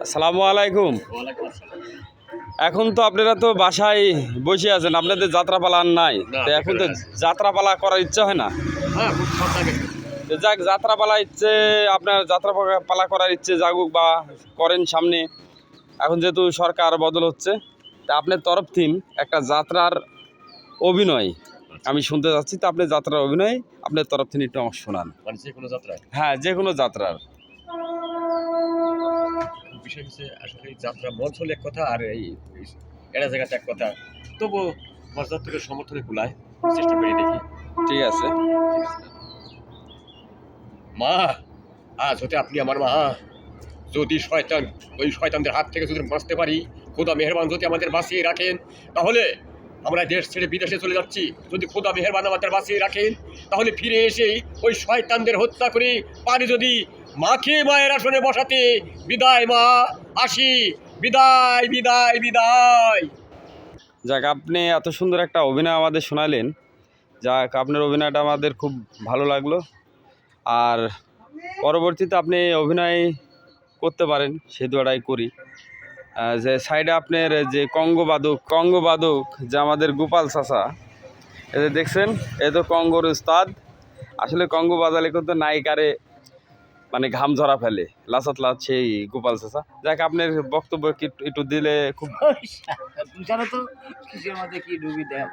আসসালামু আলাইকুম। এখন তো আপনারা তো বাসায় বসে আছেন, আপনাদের যাত্রাপালা আর নাই। তো এখন তো যাত্রাপালা করার ইচ্ছা হয় না। তো যাক, যাত্রাপালা ইচ্ছে, আপনার যাত্রাপালা করার ইচ্ছে জাগুক বা করেন সামনে। এখন যেহেতু সরকার বদল হচ্ছে, তা আপনার তরফ থেকে একটা যাত্রার অভিনয় আমি শুনতে যাচ্ছি। তো আপনার যাত্রার অভিনয় আপনার তরফ থেকে একটু আমার শোনান। মানে যে কোনো যাত্রায়? হ্যাঁ, যে কোনো যাত্রার। বিষয় হচ্ছে আসলে যাত্রা মঞ্চ হলে এক কথা, আর এই এটা জায়গাতে এক কথা। তবু মর্যাদাকে সমর্থনে কুলায় চেষ্টা করে দেখি। ঠিক আছে। মা, আজ হতে আপনি আমার মা। যদি শয়তান, ওই শয়তানদের হাত থেকে যদি বাঁচতে পারি, খোদা মেহেরবান যদি আমাদের বাঁচিয়ে রাখেন, তাহলে আমরা দেশ ছেড়ে বিদেশে চলে যাচ্ছি। যদি খোদা মেহেরবান আমাদের বাঁচিয়ে রাখেন, তাহলে ফিরে এসেই ওই শয়তানদের হত্যা করে পারি যদি মাকে মায়ের আসনে বসাতে। বিদায় মা, আসি। বিদায় বিদায় বিদায়। যাক, আপনি এত সুন্দর একটা অভিনয় আমাদের শোনালেন। যাক, আপনার অভিনয়টা আমাদের খুব ভালো লাগলো। আর পরবর্তীতে আপনি অভিনয় করতে পারেন, সে দোয়াটাই করি। যে সাইডে আপনার যে কঙ্গবাদক যে আমাদের গোপাল চাচা, এদের দেখছেন, এ তো কঙ্গর উস্তাদ। আসলে কঙ্গ বাজালে কিন্তু নায়িকারে মানে ঘাম ঝরা ফেলে, লাচাত লাচ সেই গোপাল চাচা। যাক, আপনার বক্তব্য একটু দিলে খুব তো কিসের মধ্যে কি ডুবি দেয়